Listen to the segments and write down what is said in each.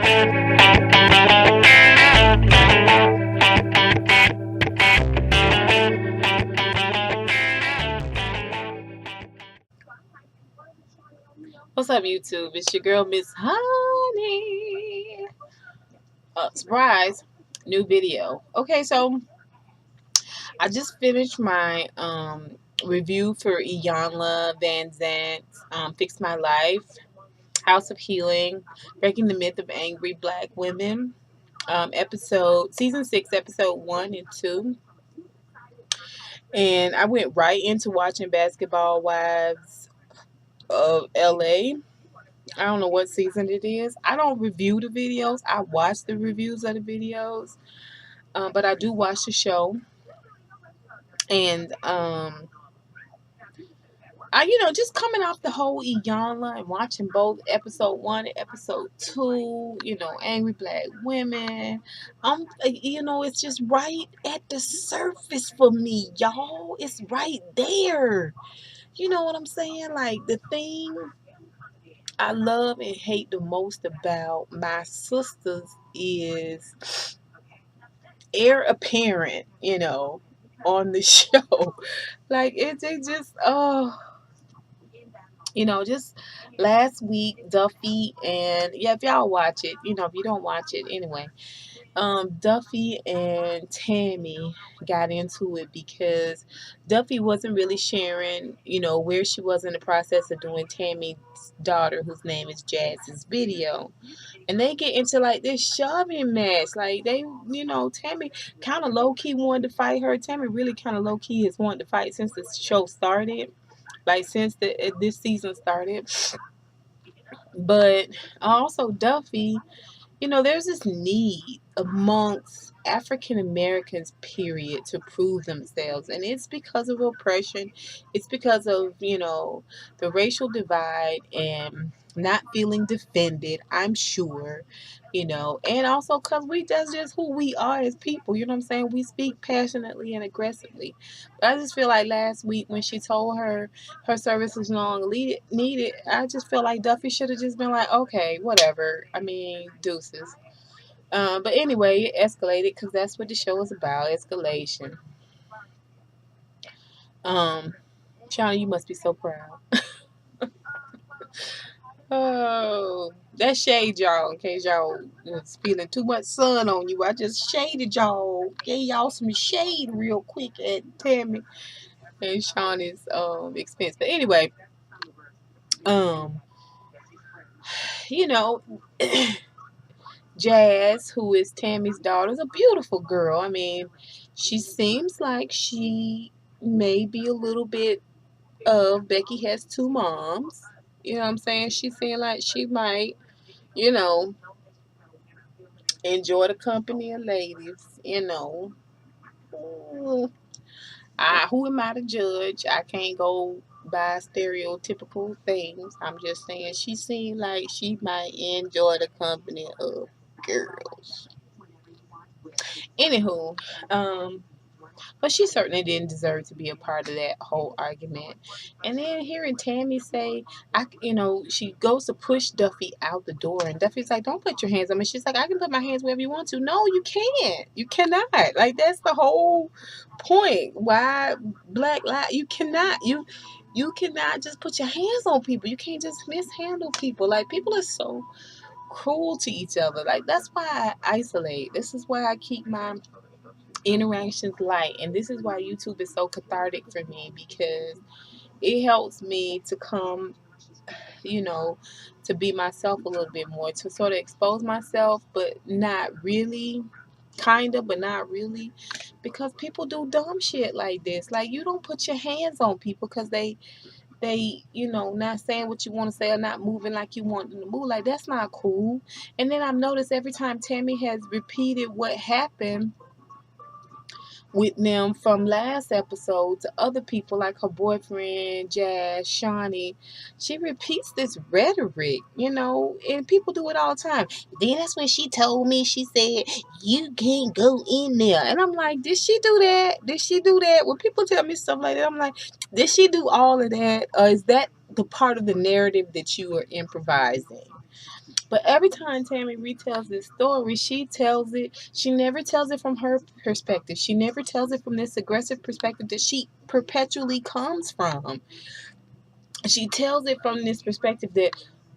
What's up, YouTube? It's your girl, Miss Honey. Surprise, new video. Okay, so I just finished my review for Iyanla Vanzant's Fix My Life, House of Healing, Breaking the Myth of Angry Black Women, season 6, episode 1 and 2. And I went right into watching Basketball Wives of LA. I don't know what season it is. I don't review the videos. I watch the reviews of the videos. But I do watch the show. And just coming off the whole Iyanla and watching both episode 1 and episode 2, angry black women. It's just right at the surface for me, y'all. It's right there. You know what I'm saying? Like, the thing I love and hate the most about my sisters is heir apparent, on the show. Like, they just, just last week, Duffy and, if y'all watch it, if you don't watch it, anyway, Duffy and Tammy got into it because Duffy wasn't really sharing, where she was in the process of doing Tammy's daughter, whose name is Jazz's video. And they get into like this shoving mess. Like Tammy kind of low key wanted to fight her. Tammy really kind of low key has wanted to fight since the show started, like since this season started. But also Duffy, there's this need amongst African Americans, period, to prove themselves. And it's because of oppression. It's because of, the racial divide and not feeling defended, I'm sure, and also because that's just who we are as people. You know what I'm saying? We speak passionately and aggressively. But I just feel like last week when she told her service was no longer needed, I just feel like Duffy should have just been like, okay, whatever. I mean, deuces. But anyway, it escalated because that's what the show is about, escalation. Shauna, you must be so proud. Oh, that's shade, y'all, in case y'all was feeling too much sun on you. I just shaded y'all, gave y'all some shade real quick at Tammy and Shauna's expense. But anyway, Jazz, who is Tammy's daughter, is a beautiful girl. I mean, she seems like she may be a little bit of Becky has two moms. You know what I'm saying? She seemed like she might, enjoy the company of ladies, Mm, who am I to judge? I can't go by stereotypical things. I'm just saying she seemed like she might enjoy the company of girls. Anywho, but she certainly didn't deserve to be a part of that whole argument. And then hearing Tammy say, she goes to push Duffy out the door, and Duffy's like, "Don't put your hands on me." She's like, "I can put my hands wherever you want to." No, you can't. You cannot. Like, that's the whole point. Why black lives? You cannot. You cannot just put your hands on people. You can't just mishandle people. Like, people are so cruel to each other. Like, that's why I isolate. This is why I keep my interactions light, and this is why YouTube is so cathartic for me, because it helps me to come, to be myself a little bit more, to sort of expose myself, but not really, kind of, but not really, because people do dumb shit like this. Like, you don't put your hands on people because they not saying what you want to say or not moving like you want them to move. Like, that's not cool. And then I've noticed every time Tammy has repeated what happened with them from last episode to other people, like her boyfriend, Jazz, Shawnee, she repeats this rhetoric, and people do it all the time. Then that's when she told me, she said, "You can't go in there." And I'm like, did she do that? Did she do that? When people tell me stuff like that, I'm like, did she do all of that? Or is that the part of the narrative that you are improvising? But every time Tammy retells this story, she never tells it from her perspective. She never tells it from this aggressive perspective that she perpetually comes from. She tells it from this perspective that,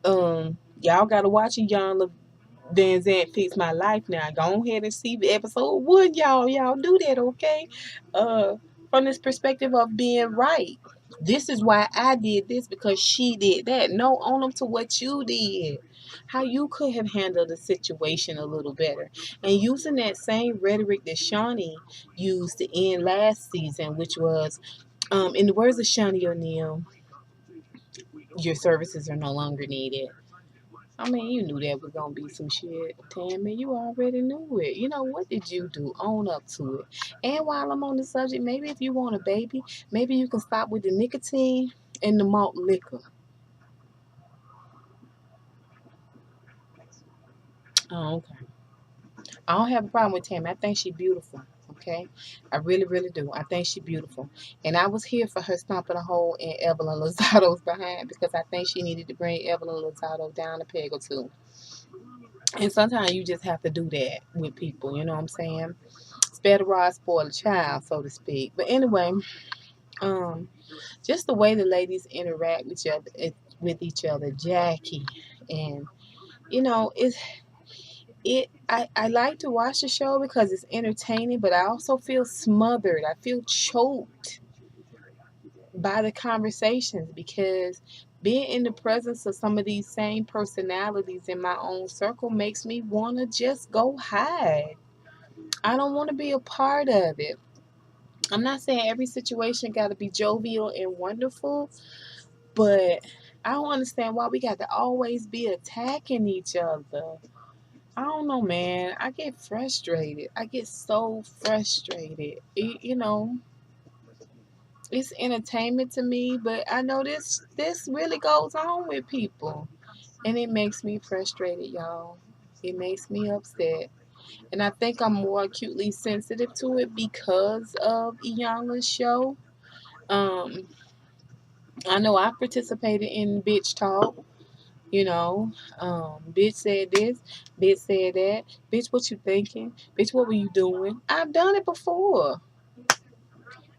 y'all gotta watch it, y'all. Van Zant fix my life now. Go ahead and see the episode one, y'all. Y'all do that, okay? Uh, from this perspective of being right. This is why I did this because she did that. No, own them to what you did. How you could have handled the situation a little better. And using that same rhetoric that Shawnee used to end last season, which was, in the words of Shawnee O'Neal, your services are no longer needed. I mean, you knew that was gonna be some shit, Tammy. You already knew it. You know, what did you do? Own up to it. And while I'm on the subject, maybe if you want a baby, maybe you can stop with the nicotine and the malt liquor. Oh, okay. I don't have a problem with Tammy. I think she's beautiful. Okay, I really, really do. I think she's beautiful, and I was here for her stomping a hole in Evelyn Lozato's behind because I think she needed to bring Evelyn Lozato down a peg or two. And sometimes you just have to do that with people. You know what I'm saying? Spare the rod, spoil the child, so to speak. But anyway, um, just the way the ladies interact with each other, Jackie, and I like to watch the show because it's entertaining, but I also feel smothered. I feel choked by the conversations because being in the presence of some of these same personalities in my own circle makes me want to just go hide. I don't want to be a part of it. I'm not saying every situation got to be jovial and wonderful, but I don't understand why we got to always be attacking each other. I don't know, man. I get frustrated. I get so frustrated. It's entertainment to me, but I know this really goes on with people, and it makes me frustrated, y'all. It makes me upset. And I think I'm more acutely sensitive to it because of Iyanla's show. Um, I know I participated in bitch talk, you know. Bitch said this, bitch said that, bitch what you thinking, bitch what were you doing? I've done it before.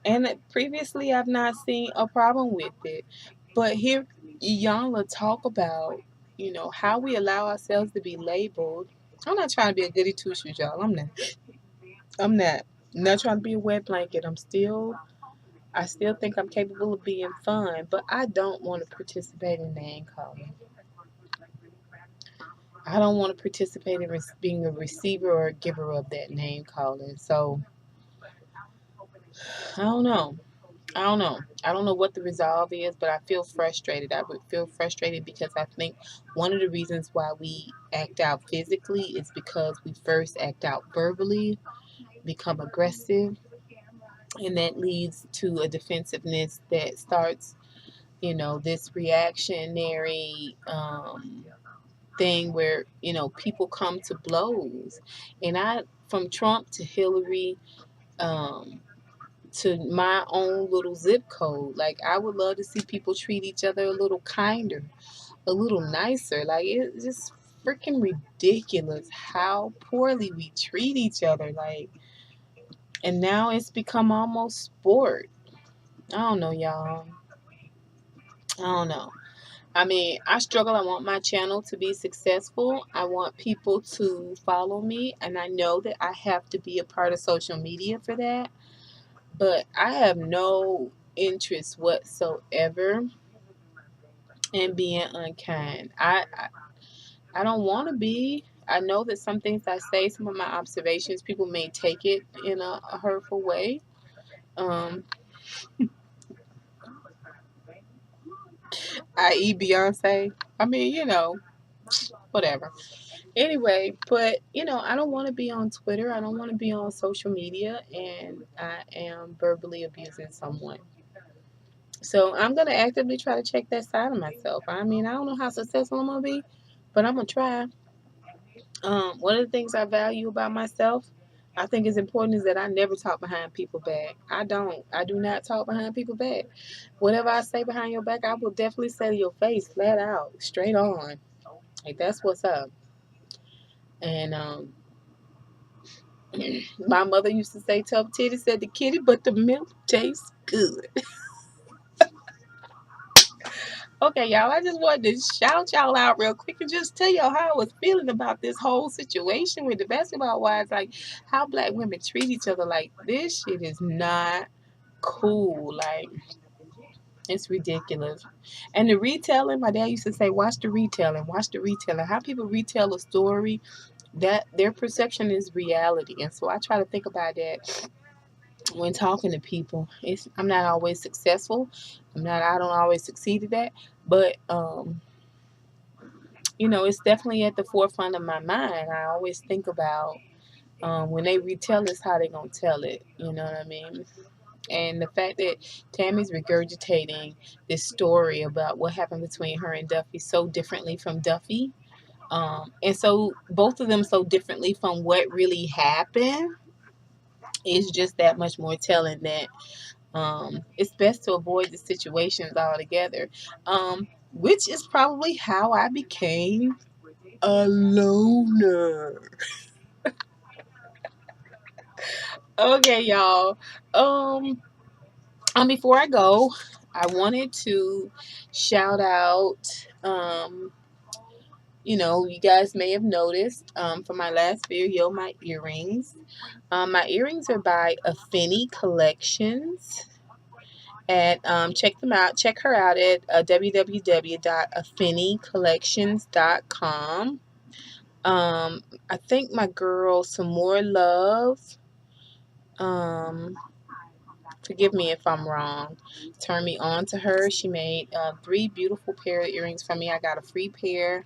And previously I've not seen a problem with it. But here Iyanla talk about, how we allow ourselves to be labeled. I'm not trying to be a goody two shoes, y'all. I'm not. I'm not. I'm not trying to be a wet blanket. I still think I'm capable of being fun, but I don't want to participate in name calling. I don't want to participate in being a receiver or a giver of that name calling. So I don't know. I don't know. I don't know what the resolve is, but I feel frustrated. I would feel frustrated because I think one of the reasons why we act out physically is because we first act out verbally, become aggressive, and that leads to a defensiveness that starts, this reactionary thing where, people come to blows. And from Trump to Hillary, um, to my own little zip code, like I would love to see people treat each other a little kinder, a little nicer. Like it's just freaking ridiculous how poorly we treat each other. Like, and now it's become almost sport. I don't know, y'all. I don't know. I mean, I struggle. I want my channel to be successful. I want people to follow me. And I know that I have to be a part of social media for that. But I have no interest whatsoever in being unkind. I don't want to be. I know that some things I say, some of my observations, people may take it in a hurtful way. Um, i.e. Beyonce. I mean, whatever. Anyway, but I don't want to be on Twitter. I don't want to be on social media, and I am verbally abusing someone. So I'm gonna actively try to check that side of myself. I mean, I don't know how successful I'm gonna be, but I'm gonna try. One of the things I value about myself, I think is important, is that I never talk behind people back. I don't. I do not talk behind people back. Whatever I say behind your back, I will definitely say to your face, flat out, straight on. Like, that's what's up. And my mother used to say, "Tough titty," said the kitty, but the milk tastes good. Okay, y'all, I just wanted to shout y'all out real quick and just tell y'all how I was feeling about this whole situation with the basketball wives, like how black women treat each other. Like, this shit is not cool. Like, it's ridiculous. And the retelling, my dad used to say, watch the retelling, watch the retelling. How people retell a story, that their perception is reality. And so I try to think about that when talking to people. I'm not always successful. I don't always succeed at that. But it's definitely at the forefront of my mind. I always think about when they retell us how they gonna tell it. You know what I mean? And the fact that Tammy's regurgitating this story about what happened between her and Duffy so differently from Duffy, and so both of them so differently from what really happened, is just that much more telling that it's best to avoid the situations altogether. Which is probably how I became a loner. Okay, y'all. Before I go, I wanted to shout out. You guys may have noticed from my last video, my earrings. My earrings are by Affinity Collections. And check them out. Check her out at www.affinitycollections.com. I think my girl Some More Love. Forgive me if I'm wrong. Turned me on to her. She made 3 beautiful pair of earrings for me. I got a free pair,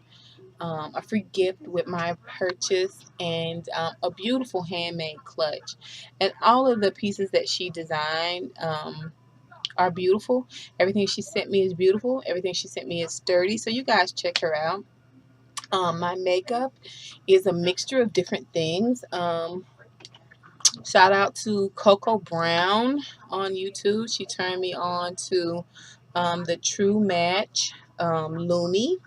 a free gift with my purchase, and a beautiful handmade clutch. And all of the pieces that she designed are beautiful. Everything she sent me is beautiful. Everything she sent me is sturdy. So you guys check her out. My makeup is a mixture of different things. Shout out to Coco Brown on YouTube. She turned me on to the True Match Lumi.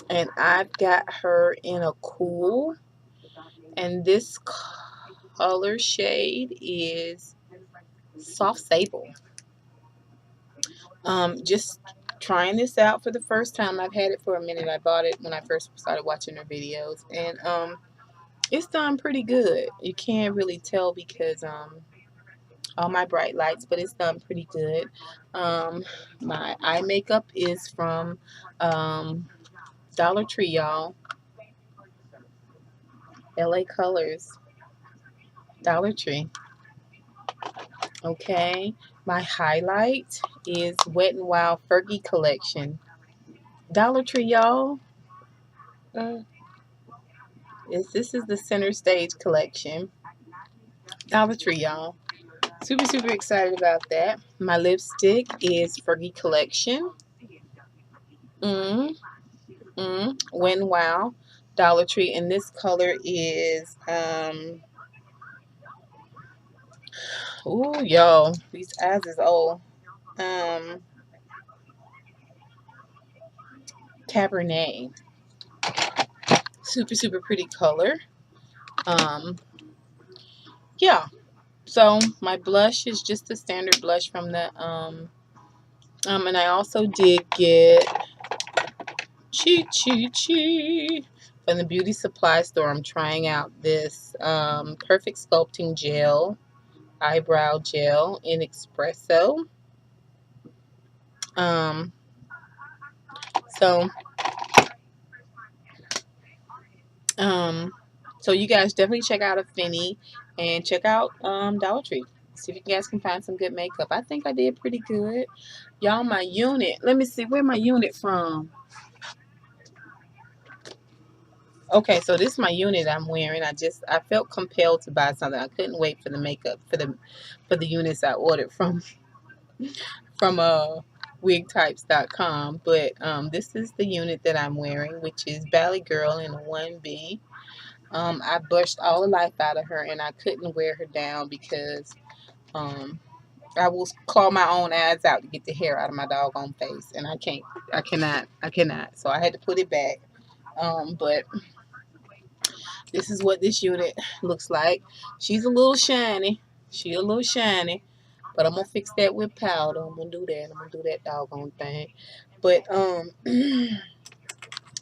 And I've got her in a cool. And this color shade is Soft Sable. Just trying this out for the first time. I've had it for a minute. I bought it when I first started watching her videos. And it's done pretty good. You can't really tell because all my bright lights, but it's done pretty good. My eye makeup is from Dollar Tree, y'all. LA Colors, Dollar Tree. Okay. My highlight is Wet n Wild Fergie Collection. Dollar Tree, y'all. This is the Center Stage Collection. Dollar Tree, y'all. Super, super excited about that. My lipstick is Fergie Collection. When Wow, Dollar Tree, and this color is ooh, y'all, these eyes is old. Cabernet. Super, super pretty color. Yeah. So my blush is just the standard blush from the and I also did get Chi from the beauty supply store. I'm trying out this perfect sculpting gel, eyebrow gel in espresso. So so you guys definitely check out Affinity and check out Dollar Tree. See if you guys can find some good makeup. I think I did pretty good. Y'all, my unit. Let me see, where my unit from? Okay, so this is my unit I'm wearing. I felt compelled to buy something. I couldn't wait for the makeup for the units I ordered from wigtypes.com. But this is the unit that I'm wearing, which is Valley Girl in a 1B. I brushed all the life out of her, and I couldn't wear her down because I will claw my own eyes out to get the hair out of my doggone face, and I can't. I cannot. So I had to put it back. But this is what this unit looks like. She's a little shiny. She a little shiny. But I'm gonna fix that with powder. I'm gonna do that. I'm gonna do that doggone thing. But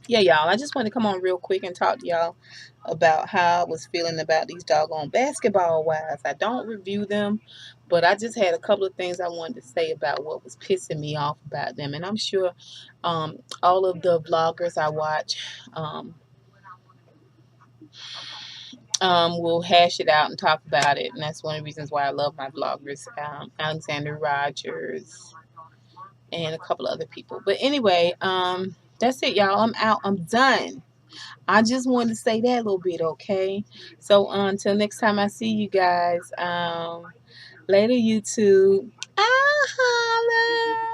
yeah, y'all. I just wanted to come on real quick and talk to y'all about how I was feeling about these doggone basketball wives. I don't review them, but I just had a couple of things I wanted to say about what was pissing me off about them. And I'm sure all of the vloggers I watch will hash it out and talk about it. And that's one of the reasons why I love my vloggers, Alexander Rogers and a couple of other people. But anyway, that's it, y'all. I'm out. I'm done. I just wanted to say that a little bit, okay? So until next time I see you guys, later YouTube. I'll holler.